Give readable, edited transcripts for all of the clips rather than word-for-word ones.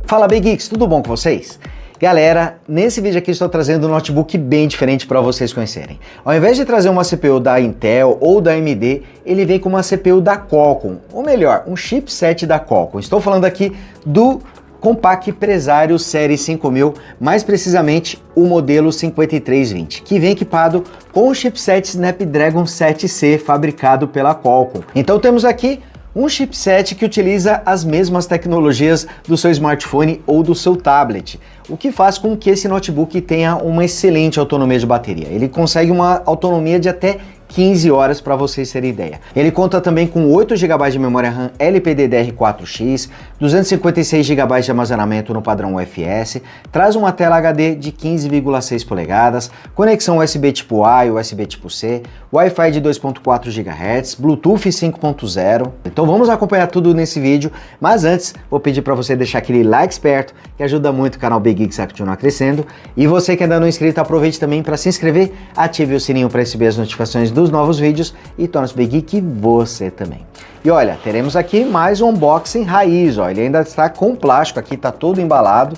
Fala Big Geeks, tudo bom com vocês? Galera, nesse vídeo aqui estou trazendo um notebook bem diferente para vocês conhecerem. Ao invés de trazer uma CPU da Intel ou da AMD, ele vem com uma CPU da Qualcomm, ou melhor, um chipset da Qualcomm. Estou falando aqui do Compaq Presario Série 5000, mais precisamente o modelo 5320, que vem equipado com o chipset Snapdragon 7C fabricado pela Qualcomm. Então temos aqui um chipset que utiliza as mesmas tecnologias do seu smartphone ou do seu tablet, o que faz com que esse notebook tenha uma excelente autonomia de bateria. Ele consegue uma autonomia de até 15 horas para vocês terem ideia. Ele conta também com 8 GB de memória RAM LPDDR4X, 256 GB de armazenamento no padrão UFS, traz uma tela HD de 15,6 polegadas, conexão USB tipo A e USB tipo C, Wi-Fi de 2.4 GHz, Bluetooth 5.0. Então vamos acompanhar tudo nesse vídeo, mas antes vou pedir para você deixar aquele like esperto, que ajuda muito o canal Big Geeks a continuar crescendo. E você que ainda não é inscrito, aproveite também para se inscrever, ative o sininho para receber as notificações dos novos vídeos e torne-se Big Geek você também. E olha, teremos aqui mais um unboxing raiz, ó. Ele ainda está com plástico aqui, tá todo embalado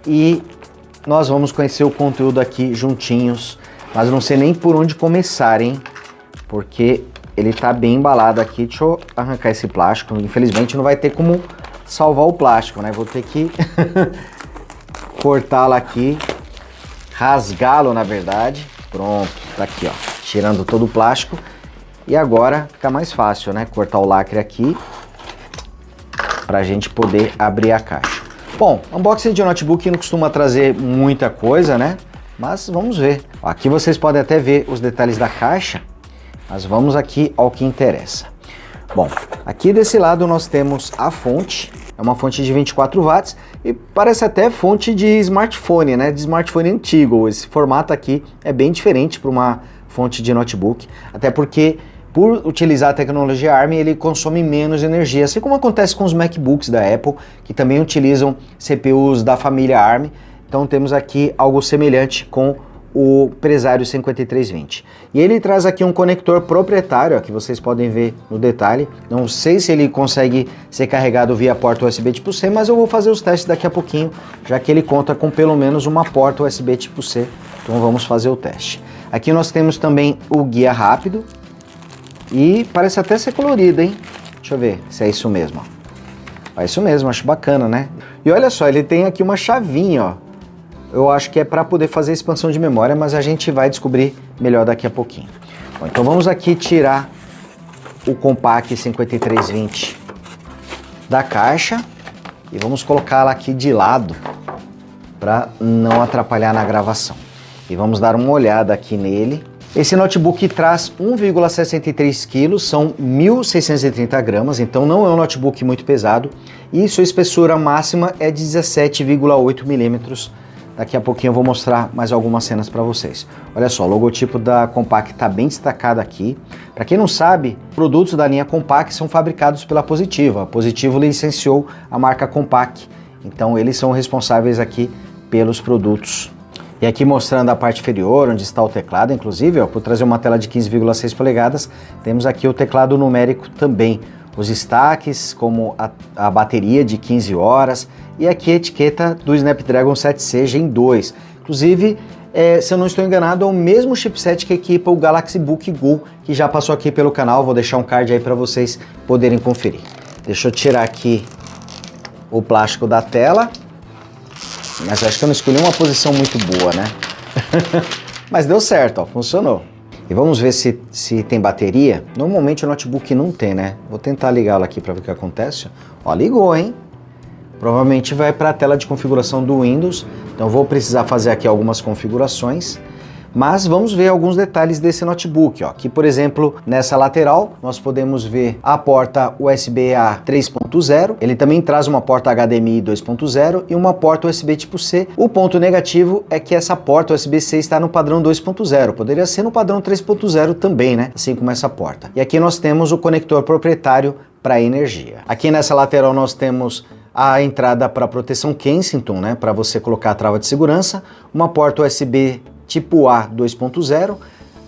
e nós vamos conhecer o conteúdo aqui juntinhos, mas não sei nem por onde começar, hein? Porque ele tá bem embalado aqui. Deixa eu arrancar esse plástico, infelizmente não vai ter como salvar o plástico, né? Vou ter que cortá-lo aqui, rasgá-lo na verdade. Pronto, tá aqui, ó, tirando todo o plástico. E agora fica mais fácil, né? Cortar o lacre aqui pra gente poder abrir a caixa. Bom, unboxing de notebook não costuma trazer muita coisa, né? Mas vamos ver. Aqui vocês podem até ver os detalhes da caixa, mas vamos aqui ao que interessa. Bom, aqui desse lado nós temos a fonte. É uma fonte de 24 watts e parece até fonte de smartphone, né? De smartphone antigo. Esse formato aqui é bem diferente para uma fonte de notebook, até porque por utilizar a tecnologia ARM ele consome menos energia, assim como acontece com os MacBooks da Apple, que também utilizam CPUs da família ARM. Então temos aqui algo semelhante com o Presario 5320. E ele traz aqui um conector proprietário, ó, que vocês podem ver no detalhe. Não sei se ele consegue ser carregado via porta USB tipo C, mas eu vou fazer os testes daqui a pouquinho, já que ele conta com pelo menos uma porta USB tipo C. Então vamos fazer o teste. Aqui nós temos também o guia rápido e parece até ser colorido, hein? Deixa eu ver se é isso mesmo. Ó. É isso mesmo, acho bacana, né? E olha só, ele tem aqui uma chavinha, ó. Eu acho que é para poder fazer expansão de memória, mas a gente vai descobrir melhor daqui a pouquinho. Bom, então vamos aqui tirar o Compaq 5320 da caixa e vamos colocá-la aqui de lado para não atrapalhar na gravação. E vamos dar uma olhada aqui nele. Esse notebook traz 1,63 kg, são 1.630 gramas, então não é um notebook muito pesado e sua espessura máxima é 17,8 milímetros. Daqui a pouquinho eu vou mostrar mais algumas cenas para vocês. Olha só, o logotipo da Compaq está bem destacado aqui. Para quem não sabe, produtos da linha Compaq são fabricados pela Positivo. A Positivo licenciou a marca Compaq, então eles são responsáveis aqui pelos produtos. E aqui mostrando a parte inferior, onde está o teclado, inclusive, ó, por trazer uma tela de 15,6 polegadas, temos aqui o teclado numérico também. Os destaques, como a bateria de 15 horas e aqui a etiqueta do Snapdragon 7C Gen 2. Inclusive, se eu não estou enganado, é o mesmo chipset que equipa o Galaxy Book Go, que já passou aqui pelo canal. Vou deixar um card aí para vocês poderem conferir. Deixa eu tirar aqui o plástico da tela, mas acho que eu não escolhi uma posição muito boa, né? Mas deu certo, ó, funcionou. E vamos ver se tem bateria. Normalmente o notebook não tem, né? Vou tentar ligá-lo aqui para ver o que acontece. Ó, ligou, hein? Provavelmente vai para a tela de configuração do Windows. Então vou precisar fazer aqui algumas configurações. Mas vamos ver alguns detalhes desse notebook, ó. Aqui, por exemplo, nessa lateral, nós podemos ver a porta USB-A 3.0. Ele também traz uma porta HDMI 2.0 e uma porta USB tipo C. O ponto negativo é que essa porta USB-C está no padrão 2.0. Poderia ser no padrão 3.0 também, né? Assim como essa porta. E aqui nós temos o conector proprietário para energia. Aqui nessa lateral nós temos a entrada para proteção Kensington, né? Para você colocar a trava de segurança. Uma porta USB tipo A 2.0,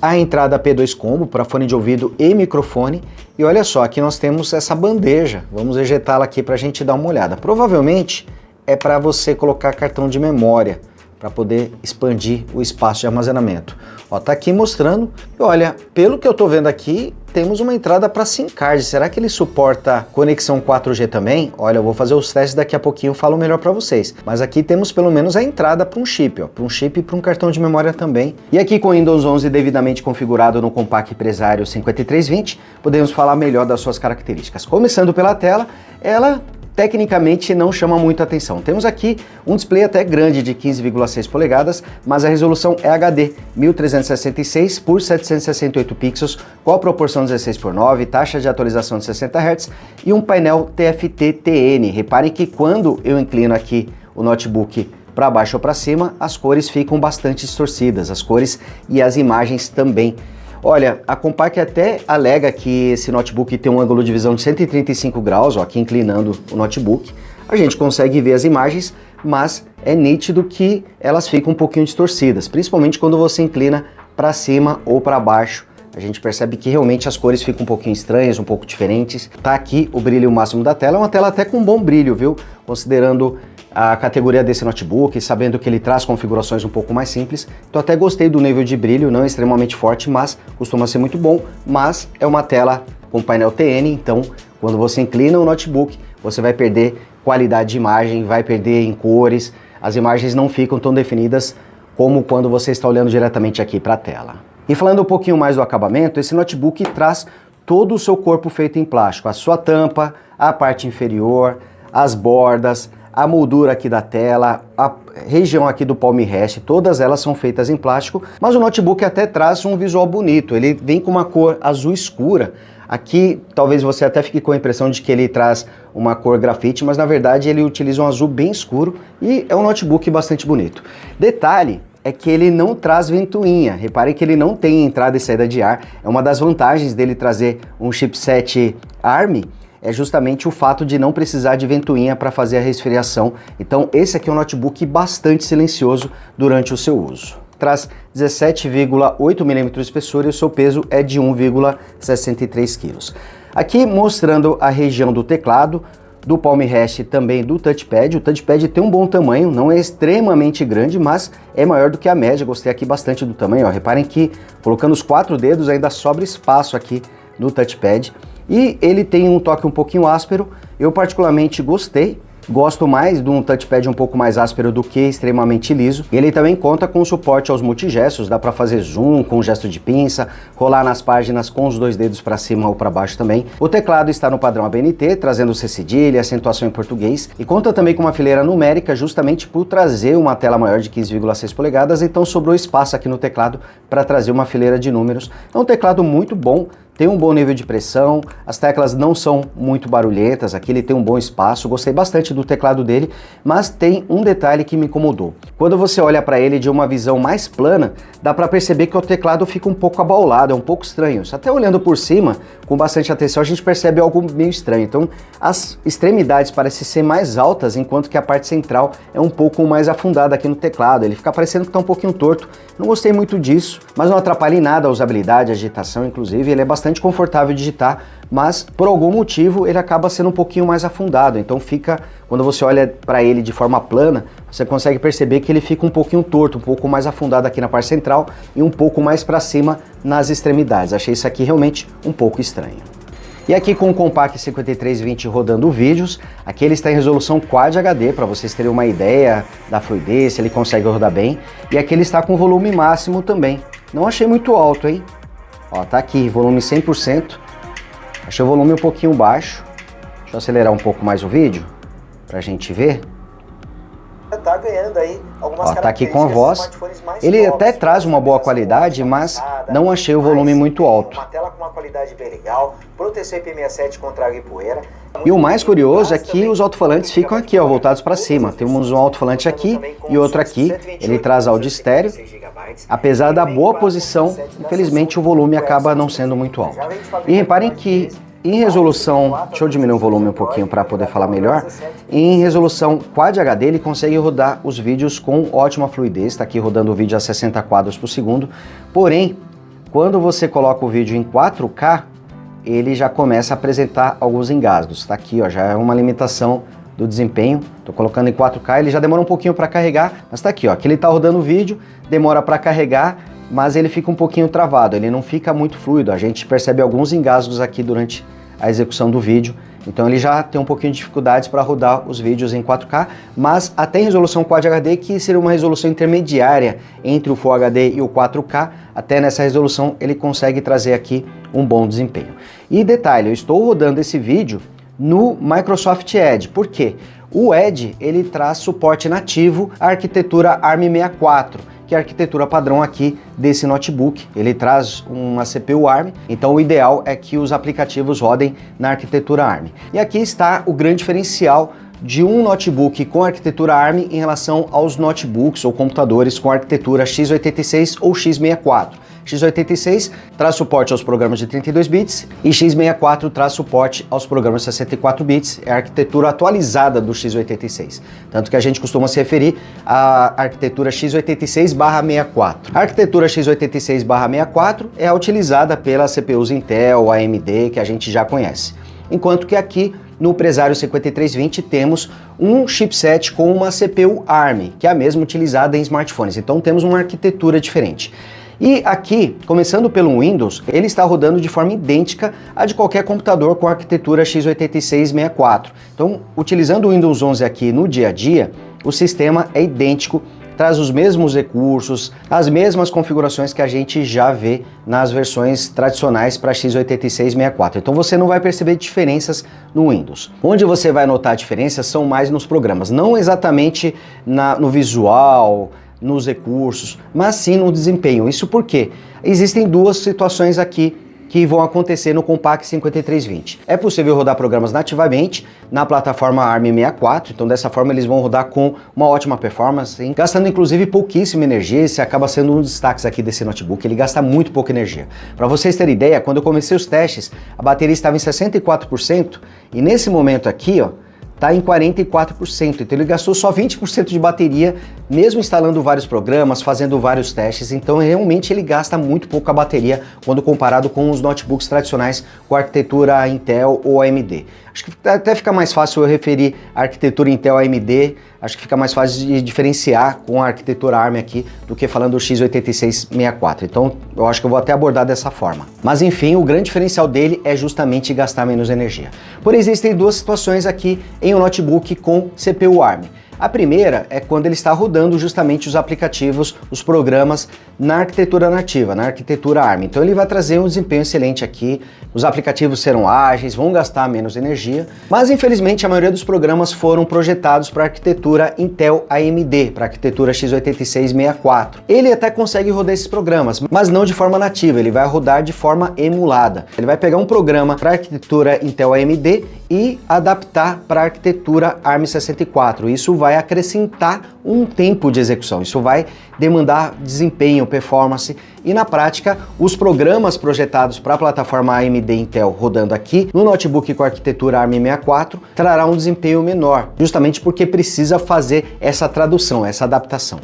a entrada P2 Combo para fone de ouvido e microfone. E olha só, aqui nós temos essa bandeja. Vamos ejetá-la aqui para a gente dar uma olhada. Provavelmente é para você colocar cartão de memória, para poder expandir o espaço de armazenamento. Ó, tá aqui mostrando, e olha, pelo que eu tô vendo aqui, temos uma entrada para SIM card. Será que ele suporta conexão 4G também? Olha, eu vou fazer os testes daqui a pouquinho, eu falo melhor para vocês. Mas aqui temos pelo menos a entrada para um chip, ó, para um chip e para um cartão de memória também. E aqui com o Windows 11 devidamente configurado no Compaq Presario 5320, podemos falar melhor das suas características. Começando pela tela, ela tecnicamente não chama muita atenção. Temos aqui um display até grande de 15,6 polegadas, mas a resolução é HD, 1366 por 768 pixels, com a proporção 16:9, taxa de atualização de 60 Hz e um painel TFT-TN. Reparem que quando eu inclino aqui o notebook para baixo ou para cima, as cores ficam bastante distorcidas, as cores e as imagens também. Olha, a Compaq até alega que esse notebook tem um ângulo de visão de 135 graus, ó, aqui inclinando o notebook. A gente consegue ver as imagens, mas é nítido que elas ficam um pouquinho distorcidas, principalmente quando você inclina para cima ou para baixo. A gente percebe que realmente as cores ficam um pouquinho estranhas, um pouco diferentes. Tá aqui o brilho máximo da tela, é uma tela até com bom brilho, viu? Considerando a categoria desse notebook, sabendo que ele traz configurações um pouco mais simples. Então até gostei do nível de brilho, não é extremamente forte, mas costuma ser muito bom. Mas é uma tela com painel TN, então quando você inclina o notebook, você vai perder qualidade de imagem, vai perder em cores, as imagens não ficam tão definidas como quando você está olhando diretamente aqui para a tela. E falando um pouquinho mais do acabamento, esse notebook traz todo o seu corpo feito em plástico, a sua tampa, a parte inferior, as bordas, a moldura aqui da tela, a região aqui do palm rest, todas elas são feitas em plástico, mas o notebook até traz um visual bonito, ele vem com uma cor azul escura. Aqui talvez você até fique com a impressão de que ele traz uma cor grafite, mas na verdade ele utiliza um azul bem escuro e é um notebook bastante bonito. Detalhe é que ele não traz ventoinha, reparem que ele não tem entrada e saída de ar, é uma das vantagens dele trazer um chipset ARM, é justamente o fato de não precisar de ventoinha para fazer a resfriação. Então esse aqui é um notebook bastante silencioso durante o seu uso. Traz 17,8 mm de espessura e o seu peso é de 1,63 kg. Aqui mostrando a região do teclado, do palm rest e também do touchpad. O touchpad tem um bom tamanho, não é extremamente grande, mas é maior do que a média. Gostei aqui bastante do tamanho, ó. Reparem que colocando os 4 dedos ainda sobra espaço aqui no touchpad. E ele tem um toque um pouquinho áspero, eu particularmente gostei. Gosto mais de um touchpad um pouco mais áspero do que extremamente liso. Ele também conta com suporte aos multigestos, dá para fazer zoom com gesto de pinça, rolar nas páginas com os 2 dedos para cima ou para baixo também. O teclado está no padrão ABNT, trazendo C cedilha, acentuação em português, e conta também com uma fileira numérica, justamente por trazer uma tela maior de 15,6 polegadas, então sobrou espaço aqui no teclado para trazer uma fileira de números. É um teclado muito bom, tem um bom nível de pressão, as teclas não são muito barulhentas, aqui ele tem um bom espaço, gostei bastante do teclado dele, mas tem um detalhe que me incomodou. Quando você olha para ele de uma visão mais plana, dá para perceber que o teclado fica um pouco abaulado, é um pouco estranho. Até olhando por cima, com bastante atenção, a gente percebe algo meio estranho. Então, as extremidades parecem ser mais altas, enquanto que a parte central é um pouco mais afundada aqui no teclado. Ele fica parecendo que está um pouquinho torto. Não gostei muito disso, mas não atrapalha em nada a usabilidade, a digitação, inclusive. Ele é bastante confortável de digitar, mas por algum motivo ele acaba sendo um pouquinho mais afundado. Então fica, quando você olha para ele de forma plana, você consegue perceber que ele fica um pouquinho torto, um pouco mais afundado aqui na parte central e um pouco mais para cima nas extremidades. Achei isso aqui realmente um pouco estranho. E aqui com o Compaq 5320 rodando vídeos, aqui ele está em resolução Quad HD, para vocês terem uma ideia da fluidez, se ele consegue rodar bem. E aqui ele está com volume máximo também. Não achei muito alto, hein? Ó, tá aqui, volume 100%. Achei o volume um pouquinho baixo. Deixa eu acelerar um pouco mais o vídeo, pra gente ver. Tá ganhando aí algumas tá aqui com a voz. Ele até traz uma boa qualidade, mas não achei o volume muito alto. Uma tela com uma qualidade bem legal, proteção IP67 contra água e poeira. E o mais curioso é que os alto-falantes ficam aqui, ó, voltados para cima. Temos um alto-falante aqui e outro aqui. Ele traz áudio estéreo. Apesar da boa posição, infelizmente o volume acaba não sendo muito alto. E reparem que em resolução, deixa eu diminuir o volume um pouquinho para poder falar melhor. Em resolução Quad HD ele consegue rodar os vídeos com ótima fluidez. Está aqui rodando o vídeo a 60 quadros por segundo. Porém, quando você coloca o vídeo em 4K, ele já começa a apresentar alguns engasgos. Está aqui, ó, já é uma limitação do desempenho. Estou colocando em 4K, ele já demora um pouquinho para carregar, mas está aqui, ó, aqui ele está rodando o vídeo, demora para carregar, mas ele fica um pouquinho travado, ele não fica muito fluido, a gente percebe alguns engasgos aqui durante a execução do vídeo, então ele já tem um pouquinho de dificuldades para rodar os vídeos em 4K, mas até em resolução Quad HD, que seria uma resolução intermediária entre o Full HD e o 4K, até nessa resolução ele consegue trazer aqui um bom desempenho. E detalhe, eu estou rodando esse vídeo no Microsoft Edge, por quê? O Edge ele traz suporte nativo à arquitetura ARM64, que é a arquitetura padrão aqui desse notebook. Ele traz uma CPU ARM, então o ideal é que os aplicativos rodem na arquitetura ARM. E aqui está o grande diferencial de um notebook com arquitetura ARM em relação aos notebooks ou computadores com arquitetura x86 ou x64. x86 traz suporte aos programas de 32 bits e x64 traz suporte aos programas de 64 bits, é a arquitetura atualizada do x86. Tanto que a gente costuma se referir à arquitetura x86/64. A arquitetura x86/64 é a utilizada pelas CPUs Intel, AMD, que a gente já conhece. Enquanto que aqui no Presario 5320 temos um chipset com uma CPU ARM, que é a mesma utilizada em smartphones. Então temos uma arquitetura diferente. E aqui, começando pelo Windows, ele está rodando de forma idêntica à de qualquer computador com arquitetura x86/64. Então, utilizando o Windows 11 aqui no dia a dia, o sistema é idêntico, traz os mesmos recursos, as mesmas configurações que a gente já vê nas versões tradicionais para x86/64. Então você não vai perceber diferenças no Windows. Onde você vai notar diferenças são mais nos programas, não exatamente no visual, nos recursos, mas sim no desempenho. Isso porque existem duas situações aqui que vão acontecer no Compaq 5320. É possível rodar programas nativamente na plataforma ARM64, então dessa forma eles vão rodar com uma ótima performance, hein? Gastando inclusive pouquíssima energia. Esse acaba sendo um dos destaques aqui desse notebook, ele gasta muito pouca energia. Para vocês terem ideia, quando eu comecei os testes, a bateria estava em 64% e nesse momento aqui, ó, está em 44%, então ele gastou só 20% de bateria, mesmo instalando vários programas, fazendo vários testes, então realmente ele gasta muito pouca bateria quando comparado com os notebooks tradicionais com arquitetura Intel ou AMD. Acho que até fica mais fácil eu referir a arquitetura Intel AMD, acho que fica mais fácil de diferenciar com a arquitetura ARM aqui do que falando do x86/64, então eu acho que eu vou até abordar dessa forma. Mas enfim, o grande diferencial dele é justamente gastar menos energia. Porém, existem duas situações aqui em um notebook com CPU ARM. A primeira é quando ele está rodando justamente os aplicativos, os programas na arquitetura nativa, na arquitetura ARM. Então ele vai trazer um desempenho excelente aqui, os aplicativos serão ágeis, vão gastar menos energia, mas infelizmente a maioria dos programas foram projetados para a arquitetura Intel AMD, para a arquitetura x86/64. Ele até consegue rodar esses programas, mas não de forma nativa, ele vai rodar de forma emulada. Ele vai pegar um programa para a arquitetura Intel AMD e adaptar para a arquitetura ARM64. Isso vai acrescentar um tempo de execução, isso vai demandar desempenho, performance, e na prática os programas projetados para a plataforma AMD Intel rodando aqui no notebook com arquitetura ARM64 trará um desempenho menor, justamente porque precisa fazer essa tradução, essa adaptação.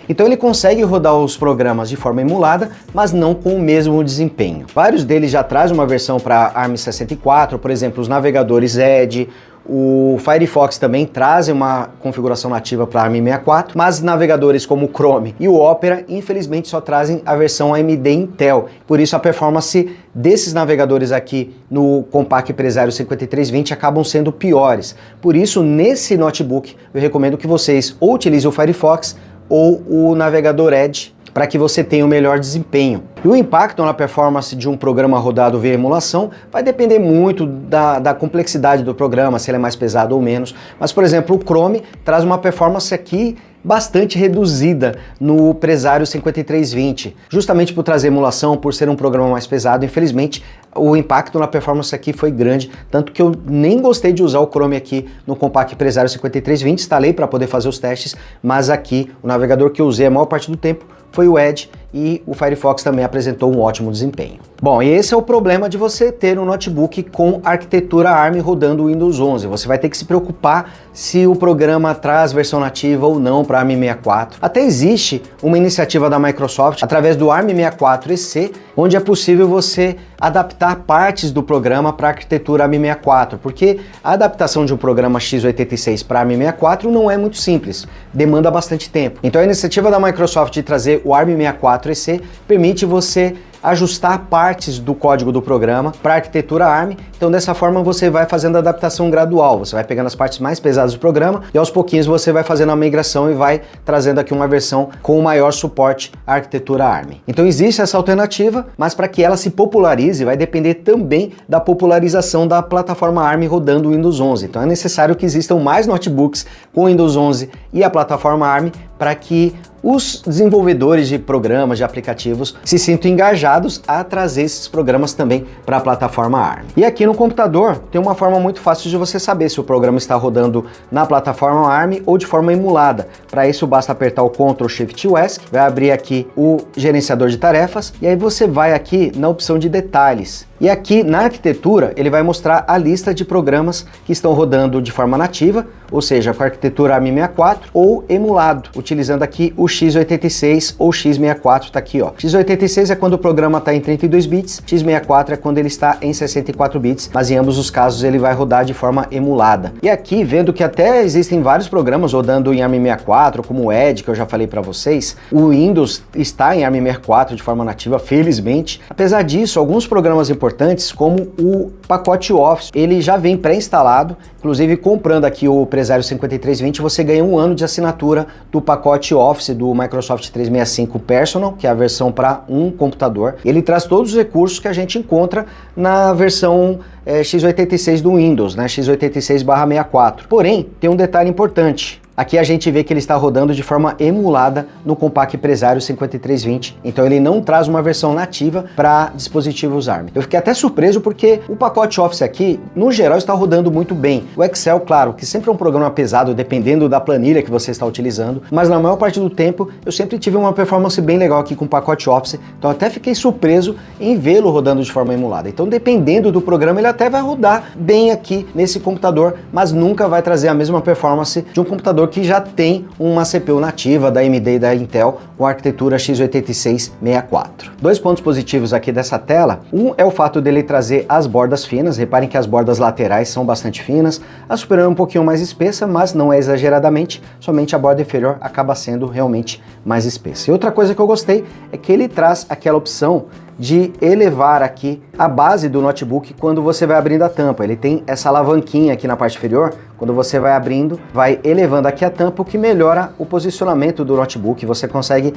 Então ele consegue rodar os programas de forma emulada, mas não com o mesmo desempenho. Vários deles já trazem uma versão para ARM64, por exemplo, os navegadores Edge, o Firefox também trazem uma configuração nativa para ARM64, mas navegadores como o Chrome e o Opera, infelizmente, só trazem a versão AMD Intel. Por isso a performance desses navegadores aqui no Compaq Presario 5320 acabam sendo piores. Por isso, nesse notebook, eu recomendo que vocês ou utilizem o Firefox ou o navegador Edge para que você tenha o melhor desempenho. E o impacto na performance de um programa rodado via emulação vai depender muito da complexidade do programa, se ele é mais pesado ou menos. Mas, por exemplo, o Chrome traz uma performance aqui bastante reduzida no Presario 5320, justamente por trazer emulação, por ser um programa mais pesado. Infelizmente, o impacto na performance aqui foi grande, tanto que eu nem gostei de usar o Chrome aqui no Compaq Presario 5320, instalei para poder fazer os testes, mas aqui o navegador que eu usei a maior parte do tempo foi o Edge e o Firefox também apresentou um ótimo desempenho. Bom, e esse é o problema de você ter um notebook com arquitetura ARM rodando o Windows 11. Você vai ter que se preocupar se o programa traz versão nativa ou não para ARM64. Até existe uma iniciativa da Microsoft através do ARM64 EC, onde é possível você adaptar partes do programa para a arquitetura ARM64, porque a adaptação de um programa x86 para ARM64 não é muito simples, demanda bastante tempo. Então a iniciativa da Microsoft de trazer o ARM64 EC permite você ajustar partes do código do programa para a arquitetura ARM. Então dessa forma você vai fazendo a adaptação gradual, você vai pegando as partes mais pesadas do programa e aos pouquinhos você vai fazendo a migração e vai trazendo aqui uma versão com maior suporte à arquitetura ARM. Então existe essa alternativa, mas para que ela se popularize vai depender também da popularização da plataforma ARM rodando o Windows 11. Então é necessário que existam mais notebooks com Windows 11 e a plataforma ARM para que os desenvolvedores de programas, de aplicativos, se sintam engajados a trazer esses programas também para a plataforma ARM. E aqui no computador tem uma forma muito fácil de você saber se o programa está rodando na plataforma ARM ou de forma emulada. Para isso basta apertar o Ctrl Shift ESC, vai abrir aqui o gerenciador de tarefas e aí você vai aqui na opção de detalhes. E aqui na arquitetura ele vai mostrar a lista de programas que estão rodando de forma nativa, ou seja, com a arquitetura ARM64 ou emulado, utilizando aqui o x86 ou x64, tá aqui ó. x86 é quando o programa está em 32 bits, x64 é quando ele está em 64 bits, mas em ambos os casos ele vai rodar de forma emulada. E aqui, vendo que até existem vários programas rodando em ARM64, como o Edge, que eu já falei para vocês, o Windows está em ARM64 de forma nativa, felizmente. Apesar disso, alguns programas importantes, como o pacote Office, ele já vem pré-instalado, inclusive comprando aqui o Presario 5320, você ganha 1 ano de assinatura do pacote Office do Microsoft 365 Personal, que é a versão para um computador. Ele traz todos os recursos que a gente encontra na versão x86 do Windows, né, x86/64. Porém, tem um detalhe importante. Aqui a gente vê que ele está rodando de forma emulada no Compaq Presario 5320, então ele não traz uma versão nativa para dispositivos ARM. Eu fiquei até surpreso porque o pacote Office aqui, no geral, está rodando muito bem. O Excel, claro, que sempre é um programa pesado dependendo da planilha que você está utilizando, mas na maior parte do tempo eu sempre tive uma performance bem legal aqui com o pacote Office, então até fiquei surpreso em vê-lo rodando de forma emulada. Então dependendo do programa ele até vai rodar bem aqui nesse computador, mas nunca vai trazer a mesma performance de um computador que já tem uma CPU nativa da AMD e da Intel com a arquitetura x86-64. Dois pontos positivos aqui dessa tela. Um é o fato dele trazer as bordas finas. Reparem que as bordas laterais são bastante finas, a superior é um pouquinho mais espessa, mas não é exageradamente, somente a borda inferior acaba sendo realmente mais espessa. E outra coisa que eu gostei é que ele traz aquela opção de elevar aqui a base do notebook quando você vai abrindo a tampa. Ele tem essa alavanquinha aqui na parte inferior, quando você vai abrindo, vai elevando aqui a tampa, o que melhora o posicionamento do notebook, você consegue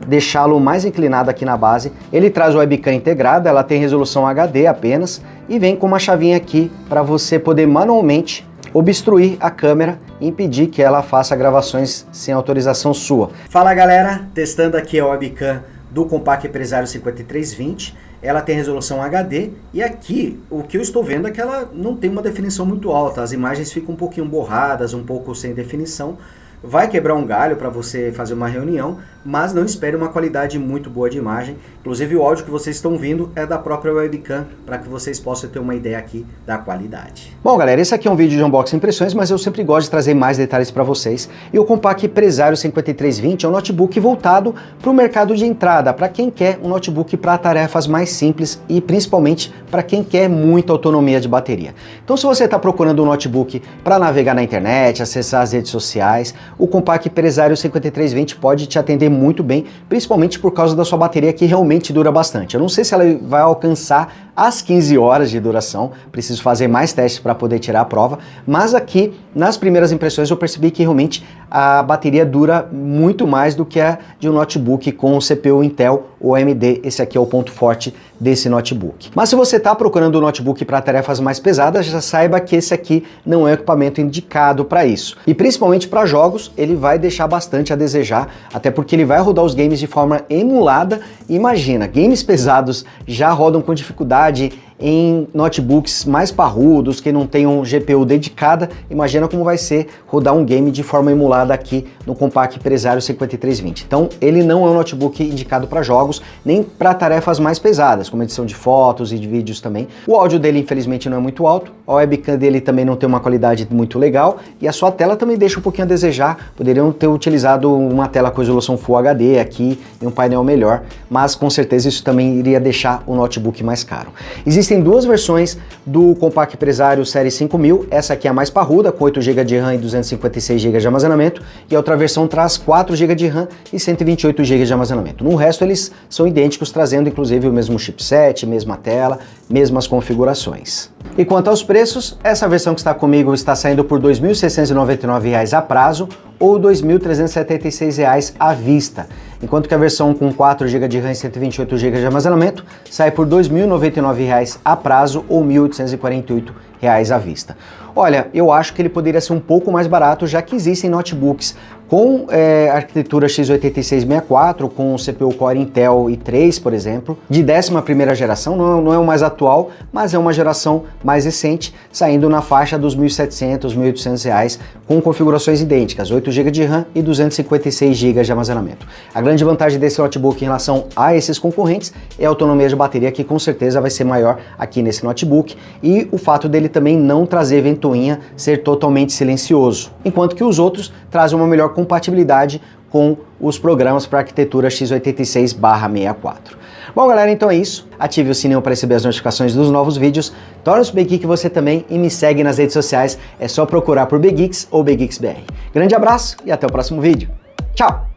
deixá-lo mais inclinado aqui na base. Ele traz o webcam integrada, ela tem resolução HD apenas, e vem com uma chavinha aqui para você poder manualmente obstruir a câmera e impedir que ela faça gravações sem autorização sua. Fala galera, testando aqui a webcam do Compaq Presario 5320, ela tem resolução HD e aqui o que eu estou vendo é que ela não tem uma definição muito alta, as imagens ficam um pouquinho borradas, um pouco sem definição, vai quebrar um galho para você fazer uma reunião, mas não espere uma qualidade muito boa de imagem. Inclusive o áudio que vocês estão ouvindo é da própria webcam, para que vocês possam ter uma ideia aqui da qualidade. Bom galera, esse aqui é um vídeo de unboxing e impressões, mas eu sempre gosto de trazer mais detalhes para vocês. E o Compaq Presario 5320 é um notebook voltado para o mercado de entrada, para quem quer um notebook para tarefas mais simples e principalmente para quem quer muita autonomia de bateria. Então se você está procurando um notebook para navegar na internet, acessar as redes sociais, o Compaq Presario 5320 pode te atender muito bem, principalmente por causa da sua bateria que realmente dura bastante. Eu não sei se ela vai alcançar as 15 horas de duração, preciso fazer mais testes para poder tirar a prova, mas aqui nas primeiras impressões eu percebi que realmente a bateria dura muito mais do que a de um notebook com o CPU Intel ou AMD, esse aqui é o ponto forte desse notebook. Mas se você está procurando um notebook para tarefas mais pesadas, já saiba que esse aqui não é o equipamento indicado para isso. E principalmente para jogos, ele vai deixar bastante a desejar, até porque ele vai rodar os games de forma emulada. Imagina, games pesados já rodam com dificuldade em notebooks mais parrudos, que não tem um GPU dedicada, imagina como vai ser rodar um game de forma emulada aqui no Compaq Presario 5320. Então ele não é um notebook indicado para jogos, nem para tarefas mais pesadas, como edição de fotos e de vídeos também. O áudio dele infelizmente não é muito alto, a webcam dele também não tem uma qualidade muito legal e a sua tela também deixa um pouquinho a desejar, poderiam ter utilizado uma tela com resolução Full HD aqui e um painel melhor, mas com certeza isso também iria deixar o notebook mais caro. Existem duas versões do Compaq Presario Série 5000, essa aqui é a mais parruda, com 8 GB de RAM e 256 GB de armazenamento, e a outra versão traz 4 GB de RAM e 128 GB de armazenamento. No resto eles são idênticos, trazendo inclusive o mesmo chipset, mesma tela, mesmas configurações. E quanto aos preços, essa versão que está comigo está saindo por R$ 2.699 a prazo ou R$ 2.376 à vista, enquanto que a versão com 4 GB de RAM e 128 GB de armazenamento sai por R$ 2.099 a prazo ou R$ 1.848 à vista. Olha, eu acho que ele poderia ser um pouco mais barato, já que existem notebooks com arquitetura x86-64, com CPU Core Intel i3, por exemplo, de 11ª geração, não é o mais atual, mas é uma geração mais recente, saindo na faixa dos R$ 1.700, R$ 1.800, com configurações idênticas, 8 GB de RAM e 256 GB de armazenamento. A grande vantagem desse notebook em relação a esses concorrentes é a autonomia de bateria, que com certeza vai ser maior aqui nesse notebook, e o fato dele também não trazer ventoinha, ser totalmente silencioso, enquanto que os outros trazem uma melhor compatibilidade com os programas para arquitetura x86/64. Bom, galera, então é isso. Ative o sininho para receber as notificações dos novos vídeos. Torne-se Big Geek você também e me segue nas redes sociais. É só procurar por Big Geeks ou Big Geeks BR. Grande abraço e até o próximo vídeo. Tchau!